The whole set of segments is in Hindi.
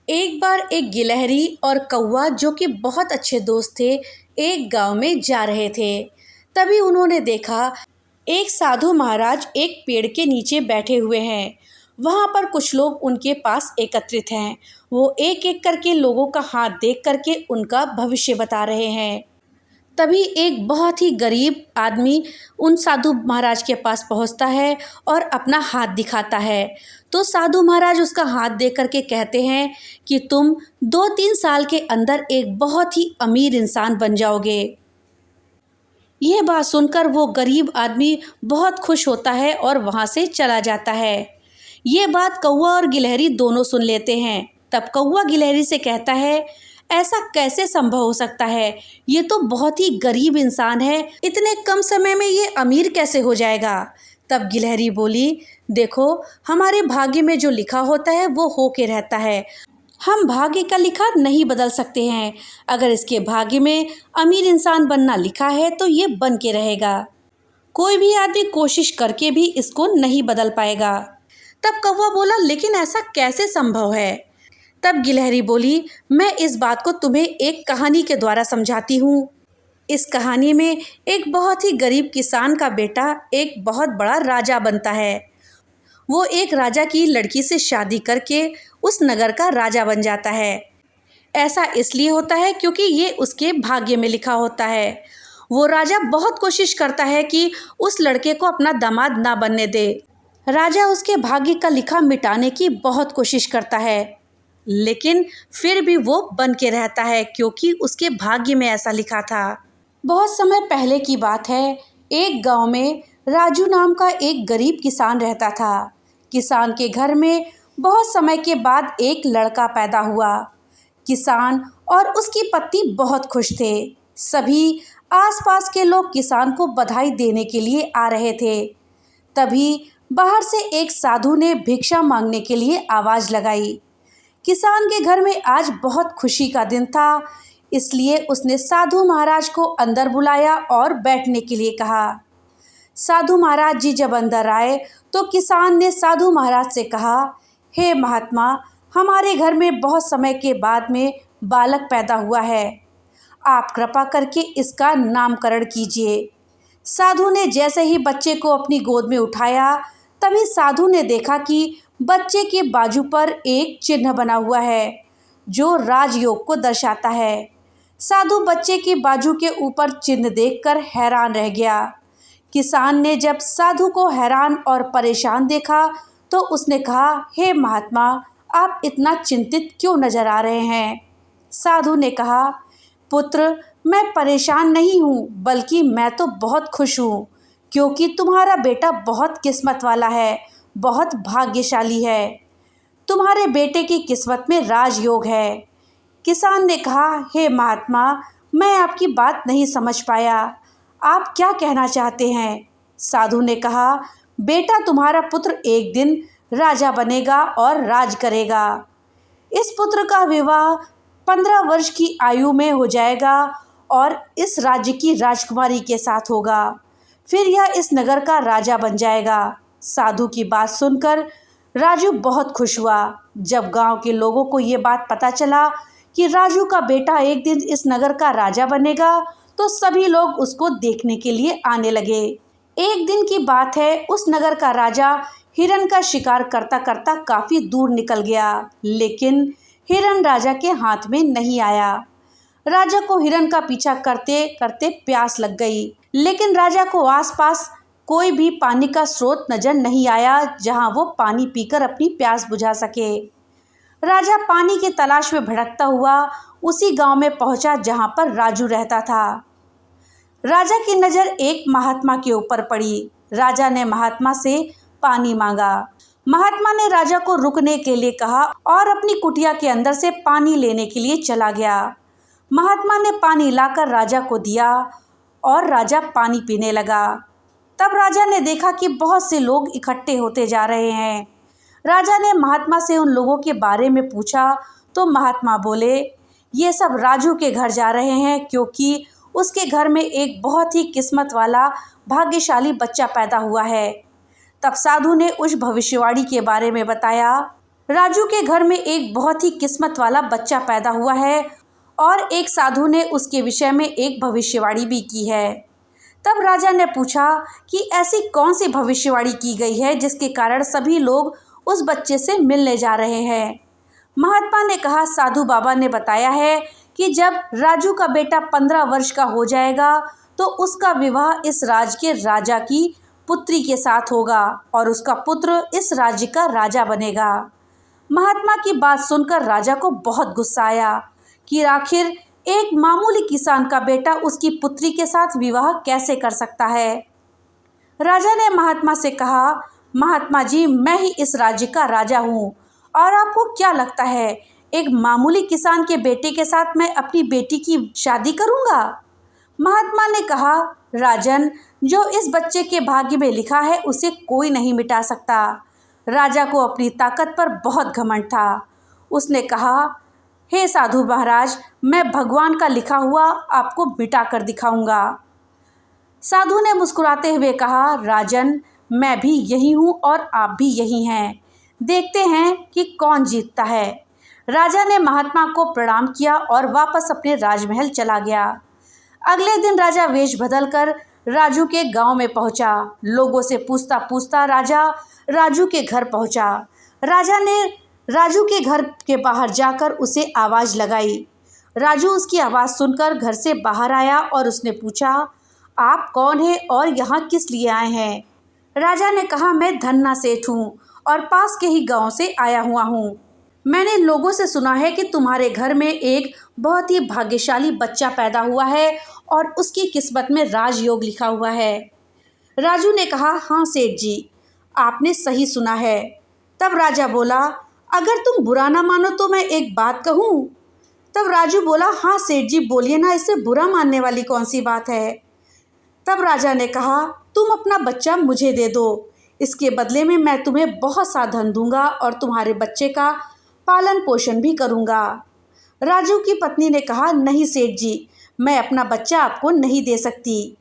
एक बार एक गिलहरी और कौवा जो कि बहुत अच्छे दोस्त थे, एक गांव में जा रहे थे। तभी उन्होंने देखा एक साधु महाराज एक पेड़ के नीचे बैठे हुए हैं। वहां पर कुछ लोग उनके पास एकत्रित हैं। वो एक एक करके लोगों का हाथ देख करके उनका भविष्य बता रहे हैं। तभी एक बहुत ही गरीब आदमी उन साधु महाराज के पास पहुंचता है और अपना हाथ दिखाता है। तो साधु महाराज उसका हाथ देख करके कहते हैं कि तुम 2-3 साल के अंदर एक बहुत ही अमीर इंसान बन जाओगे। यह बात सुनकर वो गरीब आदमी बहुत खुश होता है और वहाँ से चला जाता है। ये बात कौवा और गिलहरी दोनों सुन लेते हैं। तब कौवा गिलहरी से कहता है, ऐसा कैसे संभव हो सकता है? ये तो बहुत ही गरीब इंसान है, इतने कम समय में ये अमीर कैसे हो जाएगा? तब गिलहरी बोली, देखो, हमारे भाग्य में जो लिखा होता है वो होके रहता है। हम भाग्य का लिखा नहीं बदल सकते हैं। अगर इसके भाग्य में अमीर इंसान बनना लिखा है तो ये बन के रहेगा। कोई भी आदमी कोशिश करके भी इसको नहीं बदल पाएगा। तब कौवा बोला, लेकिन ऐसा कैसे संभव है? तब गिलहरी बोली, मैं इस बात को तुम्हें एक कहानी के द्वारा समझाती हूँ। इस कहानी में एक बहुत ही गरीब किसान का बेटा एक बहुत बड़ा राजा बनता है। वो एक राजा की लड़की से शादी करके उस नगर का राजा बन जाता है। ऐसा इसलिए होता है क्योंकि ये उसके भाग्य में लिखा होता है। वो राजा बहुत कोशिश करता है कि उस लड़के को अपना दामाद ना बनने दे। राजा उसके भाग्य का लिखा मिटाने की बहुत कोशिश करता है, लेकिन फिर भी वो बन के रहता है क्योंकि उसके भाग्य में ऐसा लिखा था। बहुत समय पहले की बात है। एक गांव में राजू नाम का एक गरीब किसान रहता था। किसान के घर में बहुत समय के बाद एक लड़का पैदा हुआ। किसान और उसकी पत्नी बहुत खुश थे। सभी आसपास के लोग किसान को बधाई देने के लिए आ रहे थे। तभी बाहर से एक साधु ने भिक्षा मांगने के लिए आवाज़ लगाई। किसान के घर में आज बहुत खुशी का दिन था, इसलिए उसने साधु महाराज को अंदर बुलाया और बैठने के लिए कहा। साधु महाराज जी जब अंदर आए तो किसान ने साधु महाराज से कहा, हे महात्मा, हमारे घर में बहुत समय के बाद में बालक पैदा हुआ है। आप कृपा करके इसका नामकरण कीजिए। साधु ने जैसे ही बच्चे को अपनी गोद में उठाया, तभी साधु ने देखा कि बच्चे के बाजू पर एक चिन्ह बना हुआ है जो राजयोग को दर्शाता है। साधु बच्चे के बाजू के ऊपर चिन्ह देखकर हैरान रह गया। किसान ने जब साधु को हैरान और परेशान देखा तो उसने कहा, हे महात्मा, आप इतना चिंतित क्यों नजर आ रहे हैं? साधु ने कहा, पुत्र, मैं परेशान नहीं हूँ, बल्कि मैं तो बहुत खुश हूँ क्योंकि तुम्हारा बेटा बहुत किस्मत वाला है, बहुत भाग्यशाली है। तुम्हारे बेटे की किस्मत में राजयोग है। किसान ने कहा, हे महात्मा, मैं आपकी बात नहीं समझ पाया। आप क्या कहना चाहते हैं? साधु ने कहा, बेटा, तुम्हारा पुत्र एक दिन राजा बनेगा और राज करेगा। इस पुत्र का विवाह 15 वर्ष की आयु में हो जाएगा और इस राज्य की राजकुमारी के साथ होगा। फिर यह इस नगर का राजा बन जाएगा। साधु की बात सुनकर राजू बहुत खुश हुआ। जब गांव के लोगों को ये बात पता चला कि राजू का बेटा एक दिन इस नगर का राजा बनेगा, तो सभी लोग उसको देखने के लिए आने लगे। एक दिन की बात है, उस नगर का राजा हिरण का शिकार करता करता काफ़ी दूर निकल गया, लेकिन हिरण राजा के हाथ में नहीं आया। राजा को हिरण का पीछा करते करते प्यास लग गई, लेकिन राजा को आसपास कोई भी पानी का स्रोत नजर नहीं आया जहां वो पानी पीकर अपनी प्यास बुझा सके। राजा पानी की तलाश में भटकता हुआ उसी गांव में पहुंचा जहां पर राजू रहता था। राजा की नज़र एक महात्मा के ऊपर पड़ी। राजा ने महात्मा से पानी मांगा। महात्मा ने राजा को रुकने के लिए कहा और अपनी कुटिया के अंदर से पानी लेने के लिए चला गया। महात्मा ने पानी लाकर राजा को दिया और राजा पानी पीने लगा। तब राजा ने देखा कि बहुत से लोग इकट्ठे होते जा रहे हैं। राजा ने महात्मा से उन लोगों के बारे में पूछा तो महात्मा बोले, ये सब राजू के घर जा रहे हैं क्योंकि उसके घर में एक बहुत ही किस्मत वाला भाग्यशाली बच्चा पैदा हुआ है। तब साधु ने उस भविष्यवाणी के बारे में बताया। राजू के घर में एक बहुत ही किस्मत वाला बच्चा पैदा हुआ है और एक साधु ने उसके विषय में एक भविष्यवाणी भी की है। तब राजा ने पूछा कि ऐसी कौन सी भविष्यवाणी की गई है जिसके कारण सभी लोग उस बच्चे से मिलने जा रहे हैं। महात्मा ने कहा, साधु बाबा ने बताया है कि जब राजू का बेटा 15 वर्ष का हो जाएगा तो उसका विवाह इस राज्य के राजा की पुत्री के साथ होगा और उसका पुत्र इस राज्य का राजा बनेगा। महात्मा की बात सुनकर राजा को बहुत गुस्सा आया कि आखिर एक मामूली किसान का बेटा उसकी पुत्री के साथ विवाह कैसे कर सकता है। राजा ने महात्मा से कहा, महात्मा जी, मैं ही इस राज्य का राजा हूँ और आपको क्या लगता है एक मामूली किसान के बेटे के साथ मैं अपनी बेटी की शादी करूँगा। महात्मा ने कहा, राजन, जो इस बच्चे के भाग्य में लिखा है उसे कोई नहीं मिटा सकता। राजा को अपनी ताकत पर बहुत घमंड था। उसने कहा, हे साधु महाराज, मैं भगवान का लिखा हुआ आपको मिटा कर दिखाऊंगा। साधु ने मुस्कुराते हुए कहा, राजन, मैं भी यही हूँ और आप भी यही हैं। देखते हैं कि कौन जीतता है। राजा ने महात्मा को प्रणाम किया और वापस अपने राजमहल चला गया। अगले दिन राजा वेश बदलकर राजू के गांव में पहुंचा। लोगों से पूछता पूछता राजा राजू के घर पहुंचा। राजा ने राजू के घर के बाहर जाकर उसे आवाज़ लगाई। राजू उसकी आवाज़ सुनकर घर से बाहर आया और उसने पूछा, आप कौन हैं और यहाँ किस लिए आए हैं। राजा ने कहा, मैं धन्ना सेठ हूँ और पास के ही गांव से आया हुआ हूँ। मैंने लोगों से सुना है कि तुम्हारे घर में एक बहुत ही भाग्यशाली बच्चा पैदा हुआ है और उसकी किस्मत में राजयोग लिखा हुआ है। राजू ने कहा, हाँ सेठ जी, आपने सही सुना है। तब राजा बोला, अगर तुम बुरा ना मानो तो मैं एक बात कहूँ। तब राजू बोला, हाँ सेठ जी, बोलिए ना, इससे बुरा मानने वाली कौन सी बात है। तब राजा ने कहा, तुम अपना बच्चा मुझे दे दो, इसके बदले में मैं तुम्हें बहुत सा धन दूंगा और तुम्हारे बच्चे का पालन पोषण भी करूंगा। राजू की पत्नी ने कहा, नहीं सेठ जी, मैं अपना बच्चा आपको नहीं दे सकती।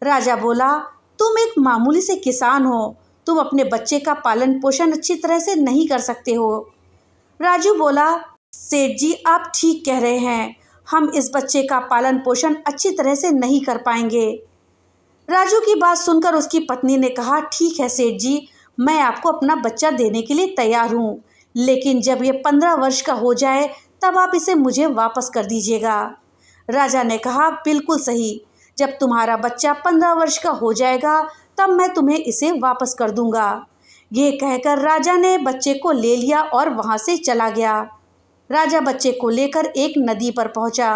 राजा बोला, तुम एक मामूली से किसान हो, तुम अपने बच्चे का पालन पोषण अच्छी तरह से नहीं कर सकते हो। राजू बोला, सेठ जी, आप ठीक कह रहे हैं, हम इस बच्चे का पालन पोषण अच्छी तरह से नहीं कर पाएंगे। राजू की बात सुनकर उसकी पत्नी ने कहा, ठीक है सेठ जी, मैं आपको अपना बच्चा देने के लिए तैयार हूँ, लेकिन जब ये 15 वर्ष का हो जाए तब आप इसे मुझे वापस कर दीजिएगा। राजा ने कहा, बिल्कुल सही, जब तुम्हारा बच्चा 15 वर्ष का हो जाएगा तब मैं तुम्हें इसे वापस कर दूंगा। ये कहकर राजा ने बच्चे को ले लिया और वहाँ से चला गया। राजा बच्चे को लेकर एक नदी पर पहुँचा।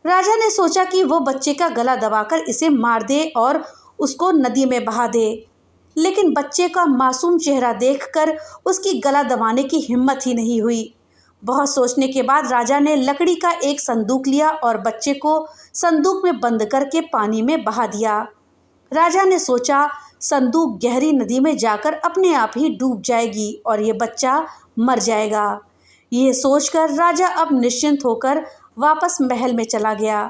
राजा ने सोचा कि वो बच्चे का गला दबाकर इसे मार दे और उसको नदी में बहा दे, लेकिन बच्चे का मासूम चेहरा देखकर उसकी गला दबाने की हिम्मत ही नहीं हुई। बहुत सोचने के बाद राजा ने लकड़ी का एक संदूक लिया और बच्चे को संदूक में बंद करके पानी में बहा दिया। राजा ने सोचा, संदूक गहरी नदी में जाकर अपने आप ही डूब जाएगी और ये बच्चा मर जाएगा। ये सोचकर राजा अब निश्चिंत होकर वापस महल में चला गया।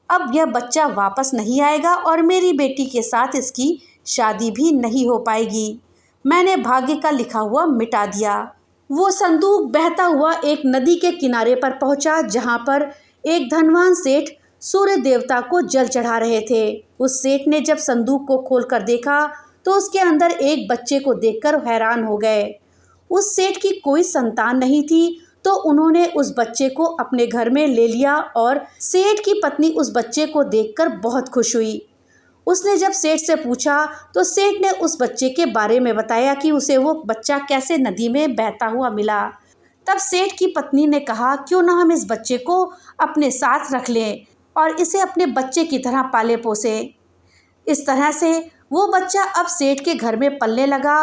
अब यह बच्चा वापस नहीं आएगा और मेरी बेटी के साथ इसकी शादी भी नहीं हो पाएगी। मैंने भाग्य का लिखा हुआ मिटा दिया। वो संदूक बहता हुआ एक नदी के किनारे पर पहुंचा, जहां पर एक धनवान सेठ सूर्य देवता को जल चढ़ा रहे थे। उस सेठ ने जब संदूक को खोलकर देखा तो उसके अंदर एक बच्चे को देखकर हैरान हो गए। उस सेठ की कोई संतान नहीं थी, तो उन्होंने उस बच्चे को अपने घर में ले लिया और सेठ की पत्नी उस बच्चे को देखकर बहुत खुश हुई। उसने जब सेठ से पूछा तो सेठ ने उस बच्चे के बारे में बताया कि उसे वो बच्चा कैसे नदी में बहता हुआ मिला। तब सेठ की पत्नी ने कहा, क्यों ना हम इस बच्चे को अपने साथ रख लें और इसे अपने बच्चे की तरह पाले पोसे। इस तरह से वो बच्चा अब सेठ के घर में पलने लगा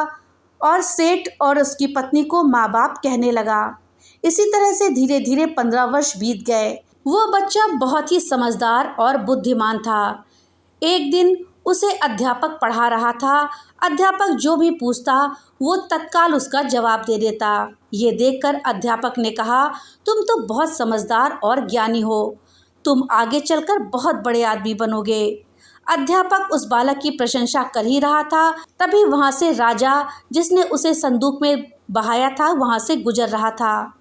और सेठ और उसकी पत्नी को माँ बाप कहने लगा। इसी तरह से धीरे धीरे 15 वर्ष बीत गए। वो बच्चा बहुत ही समझदार और बुद्धिमान था। एक दिन उसे अध्यापक पढ़ा रहा था। अध्यापक जो भी पूछता वो तत्काल उसका जवाब दे देता। ये देखकर अध्यापक ने कहा, तुम तो बहुत समझदार और ज्ञानी हो, तुम आगे चलकर बहुत बड़े आदमी बनोगे। अध्यापक उस बालक की प्रशंसा कर ही रहा था, तभी वहाँ से राजा, जिसने उसे संदूक में बहाया था वहाँ से गुजर रहा था।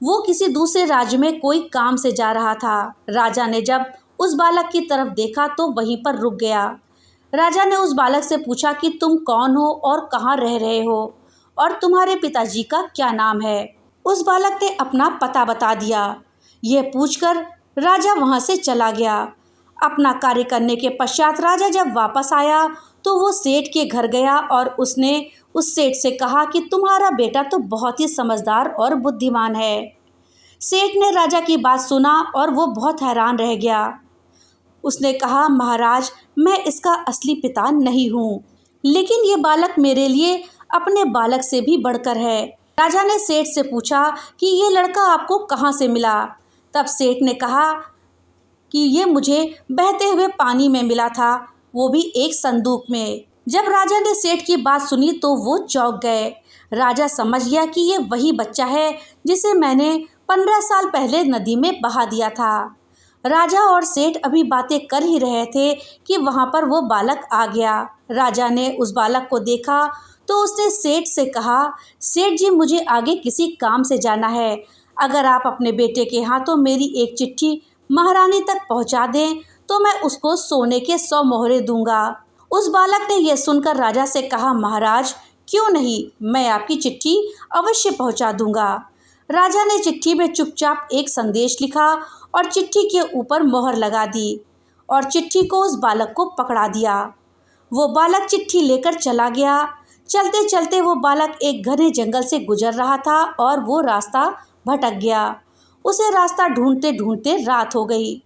वो किसी दूसरे राज्य में कोई काम से जा रहा था। राजा ने जब उस बालक की तरफ देखा तो वहीं पर रुक गया। राजा ने उस बालक से पूछा कि तुम कौन हो और कहाँ रह रहे हो और तुम्हारे पिताजी का क्या नाम है। उस बालक ने अपना पता बता दिया। यह पूछकर राजा वहाँ से चला गया। अपना कार्य करने के पश्चात राजा जब वापस आया तो वो सेठ के घर गया और उसने उस सेठ से कहा कि तुम्हारा बेटा तो बहुत ही समझदार और बुद्धिमान है। सेठ ने राजा की बात सुना और वो बहुत हैरान रह गया। उसने कहा, महाराज, मैं इसका असली पिता नहीं हूँ, लेकिन ये बालक मेरे लिए अपने बालक से भी बढ़कर है। राजा ने सेठ से पूछा कि ये लड़का आपको कहाँ से मिला। तब सेठ ने कहा कि ये मुझे बहते हुए पानी में मिला था, वो भी एक संदूक में। जब राजा ने सेठ की बात सुनी तो वो चौंक गए। राजा समझ गया कि ये वही बच्चा है जिसे मैंने 15 साल पहले नदी में बहा दिया था। राजा और सेठ अभी बातें कर ही रहे थे कि वहाँ पर वो बालक आ गया। राजा ने उस बालक को देखा तो उसने सेठ से कहा, सेठ जी, मुझे आगे किसी काम से जाना है। अगर आप अपने बेटे के हाथों मेरी एक चिट्ठी महारानी तक पहुँचा दें तो मैं उसको सोने के 100 मोहरे दूंगा। उस बालक ने यह सुनकर राजा से कहा, महाराज, क्यों नहीं, मैं आपकी चिट्ठी अवश्य पहुँचा दूंगा। राजा ने चिट्ठी में चुपचाप एक संदेश लिखा और चिट्ठी के ऊपर मोहर लगा दी और चिट्ठी को उस बालक को पकड़ा दिया। वो बालक चिट्ठी लेकर चला गया। चलते चलते वो बालक एक घने जंगल से गुजर रहा था और वो रास्ता भटक गया। उसे रास्ता ढूंढते ढूंढते रात हो गई।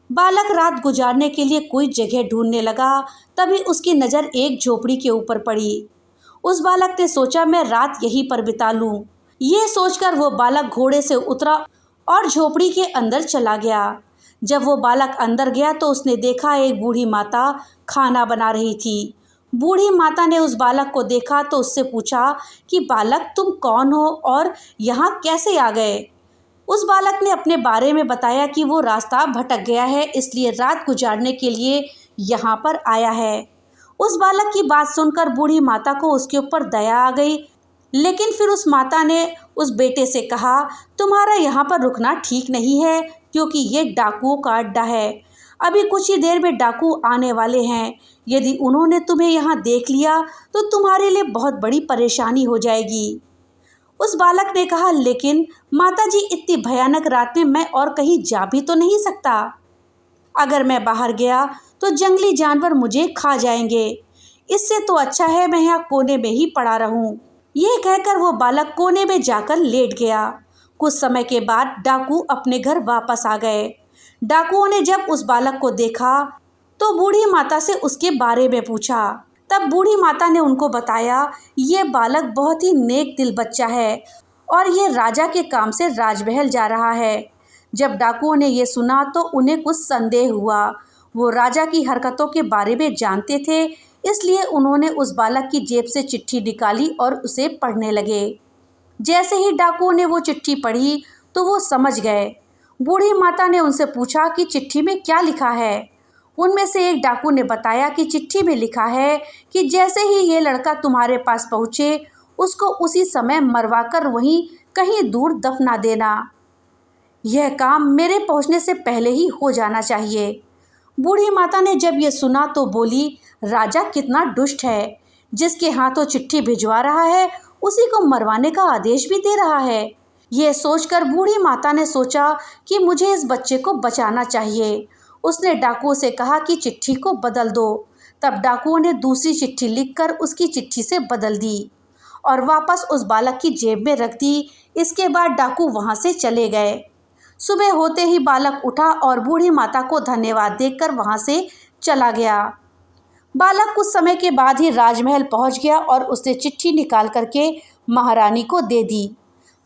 बालक रात गुजारने के लिए कोई जगह ढूंढने लगा। तभी उसकी नज़र एक झोपड़ी के ऊपर पड़ी। उस बालक ने सोचा, मैं रात यहीं पर बिता लूं। ये सोचकर वो बालक घोड़े से उतरा और झोपड़ी के अंदर चला गया। जब वो बालक अंदर गया तो उसने देखा एक बूढ़ी माता खाना बना रही थी। बूढ़ी माता ने उस बालक को देखा तो उससे पूछा कि बालक, तुम कौन हो और यहाँ कैसे आ गए। उस बालक ने अपने बारे में बताया कि वो रास्ता भटक गया है, इसलिए रात गुजारने के लिए यहाँ पर आया है। उस बालक की बात सुनकर बूढ़ी माता को उसके ऊपर दया आ गई, लेकिन फिर उस माता ने उस बेटे से कहा, तुम्हारा यहाँ पर रुकना ठीक नहीं है, क्योंकि ये डाकुओं का अड्डा है। अभी कुछ ही देर में डाकू आने वाले हैं। यदि उन्होंने तुम्हें यहाँ देख लिया तो तुम्हारे लिए बहुत बड़ी परेशानी हो जाएगी। उस बालक ने कहा, लेकिन माताजी, इतनी भयानक रात में मैं और कहीं जा भी तो नहीं सकता। अगर मैं बाहर गया तो जंगली जानवर मुझे खा जाएंगे। इससे तो अच्छा है मैं यहाँ कोने में ही पड़ा रहूं। यह कहकर वो बालक कोने में जाकर लेट गया। कुछ समय के बाद डाकू अपने घर वापस आ गए। डाकुओं ने जब उस बालक को देखा तो बूढ़ी माता से उसके बारे में पूछा। तब बूढ़ी माता ने उनको बताया, ये बालक बहुत ही नेक दिल बच्चा है और ये राजा के काम से राजमहल जा रहा है। जब डाकुओं ने ये सुना तो उन्हें कुछ संदेह हुआ। वो राजा की हरकतों के बारे में जानते थे, इसलिए उन्होंने उस बालक की जेब से चिट्ठी निकाली और उसे पढ़ने लगे। जैसे ही डाकुओं ने वो चिट्ठी पढ़ी तो वो समझ गए। बूढ़ी माता ने उनसे पूछा कि चिट्ठी में क्या लिखा है। उनमें से एक डाकू ने बताया कि चिट्ठी में लिखा है कि जैसे ही ये लड़का तुम्हारे पास पहुँचे उसको उसी समय मरवाकर वहीं कहीं दूर दफना देना। यह काम मेरे पहुँचने से पहले ही हो जाना चाहिए। बूढ़ी माता ने जब ये सुना तो बोली, राजा कितना दुष्ट है, जिसके हाथों चिट्ठी भिजवा रहा है उसी को मरवाने का आदेश भी दे रहा है। यह सोचकर बूढ़ी माता ने सोचा कि मुझे इस बच्चे को बचाना चाहिए। उसने डाकुओं से कहा कि चिट्ठी को बदल दो। तब डाकुओं ने दूसरी चिट्ठी लिखकर उसकी चिट्ठी से बदल दी और वापस उस बालक की जेब में रख दी। इसके बाद डाकू वहाँ से चले गए। सुबह होते ही बालक उठा और बूढ़ी माता को धन्यवाद देकर वहाँ से चला गया। बालक कुछ समय के बाद ही राजमहल पहुँच गया और उसने चिट्ठी निकाल करके महारानी को दे दी।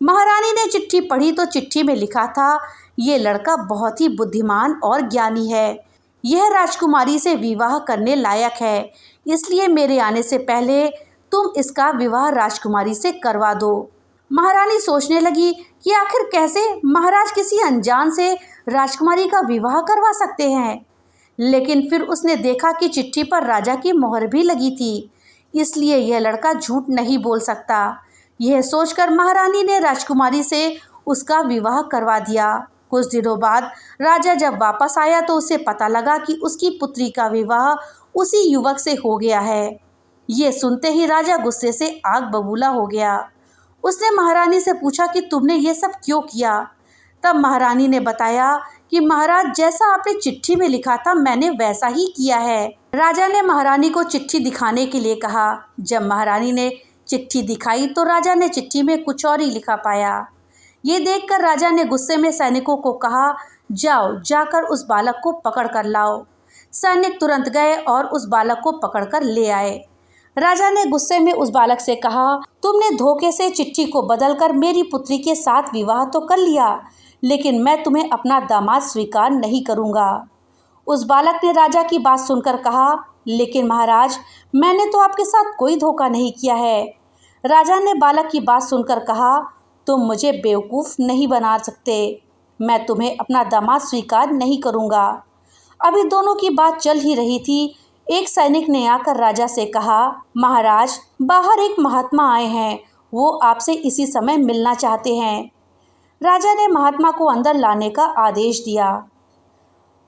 महारानी ने चिट्ठी पढ़ी तो चिट्ठी में लिखा था, ये लड़का बहुत ही बुद्धिमान और ज्ञानी है। यह राजकुमारी से विवाह करने लायक है, इसलिए मेरे आने से पहले तुम इसका विवाह राजकुमारी से करवा दो। महारानी सोचने लगी कि आखिर कैसे महाराज किसी अनजान से राजकुमारी का विवाह करवा सकते हैं। लेकिन फिर उसने देखा कि चिट्ठी पर राजा की मोहर भी लगी थी, इसलिए यह लड़का झूठ नहीं बोल सकता। यह सोचकर महारानी ने राजकुमारी से उसका विवाह करवा दिया। कुछ दिनों बाद राजा जब वापस आया तो उसे पता लगा कि उसकी पुत्री का विवाह उसी युवक से हो गया है। ये सुनते ही राजा गुस्से से आग बबूला हो गया। उसने महारानी से पूछा कि तुमने ये सब क्यों किया। तब महारानी ने बताया कि महाराज, जैसा आपने चिट्ठी में लिखा था मैंने वैसा ही किया है। राजा ने महारानी को चिट्ठी दिखाने के लिए कहा। जब महारानी ने चिट्ठी दिखाई तो राजा ने चिट्ठी में कुछ और ही लिखा पाया। ये देखकर राजा ने गुस्से में सैनिकों को कहा, जाओ जाकर उस बालक को पकड़ कर लाओ। सैनिक तुरंत गए और उस बालक को पकड़कर ले आए। राजा ने गुस्से में उस बालक से कहा, तुमने धोखे से चिट्ठी को बदलकर मेरी पुत्री के साथ विवाह तो कर लिया, लेकिन मैं तुम्हें अपना दामाद स्वीकार नहीं करूँगा। उस बालक ने राजा की बात सुनकर कहा, लेकिन महाराज, मैंने तो आपके साथ कोई धोखा नहीं किया है। राजा ने बालक की बात सुनकर कहा, तुम मुझे बेवकूफ़ नहीं बना सकते, मैं तुम्हें अपना दामाद स्वीकार नहीं करूँगा। अभी दोनों की बात चल ही रही थी, एक सैनिक ने आकर राजा से कहा, महाराज, बाहर एक महात्मा आए हैं, वो आपसे इसी समय मिलना चाहते हैं। राजा ने महात्मा को अंदर लाने का आदेश दिया।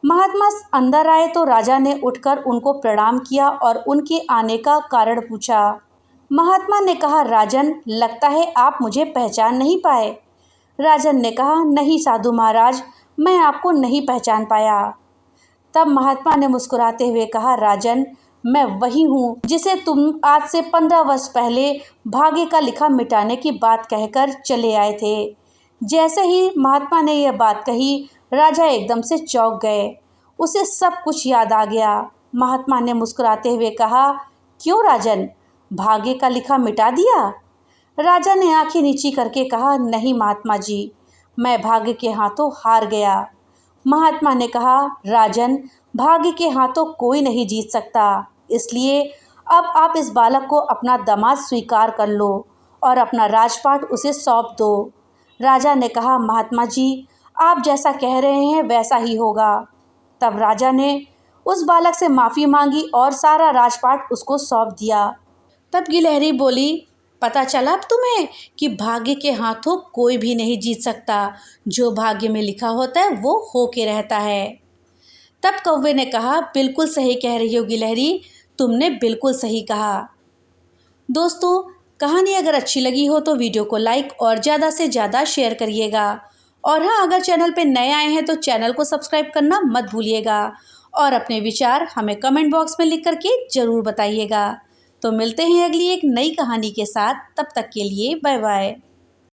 महात्मा अंदर आए तो राजा ने उठकर उनको प्रणाम किया और उनके आने का कारण पूछा। महात्मा ने कहा, राजन, लगता है आप मुझे पहचान नहीं पाए। राजन ने कहा, नहीं साधु महाराज, मैं आपको नहीं पहचान पाया। तब महात्मा ने मुस्कुराते हुए कहा, राजन, मैं वही हूँ जिसे तुम आज से 15 वर्ष पहले भाग्य का लिखा मिटाने की बात कहकर चले आए थे। जैसे ही महात्मा ने यह बात कही, राजा एकदम से चौंक गए। उसे सब कुछ याद आ गया। महात्मा ने मुस्कुराते हुए कहा, क्यों राजन, भाग्य का लिखा मिटा दिया? राजा ने आंखें नीची करके कहा, नहीं महात्मा जी, मैं भाग्य के हाथों हार गया। महात्मा ने कहा, राजन, भाग्य के हाथों कोई नहीं जीत सकता, इसलिए अब आप इस बालक को अपना दामाद स्वीकार कर लो और अपना राजपाट उसे सौंप दो। राजा ने कहा, महात्मा जी, आप जैसा कह रहे हैं वैसा ही होगा। तब राजा ने उस बालक से माफ़ी मांगी और सारा राजपाट उसको सौंप दिया। तब गिलहरी बोली, पता चला अब तुम्हें कि भाग्य के हाथों कोई भी नहीं जीत सकता, जो भाग्य में लिखा होता है वो हो के रहता है। तब कौवे ने कहा, बिल्कुल सही कह रही हो गिलहरी, तुमने बिल्कुल सही कहा। दोस्तों, कहानी अगर अच्छी लगी हो तो वीडियो को लाइक और ज़्यादा से ज़्यादा शेयर करिएगा। और हाँ, अगर चैनल पे नए आए हैं तो चैनल को सब्सक्राइब करना मत भूलिएगा और अपने विचार हमें कमेंट बॉक्स में लिख करके ज़रूर बताइएगा। तो मिलते हैं अगली एक नई कहानी के साथ, तब तक के लिए बाय बाय।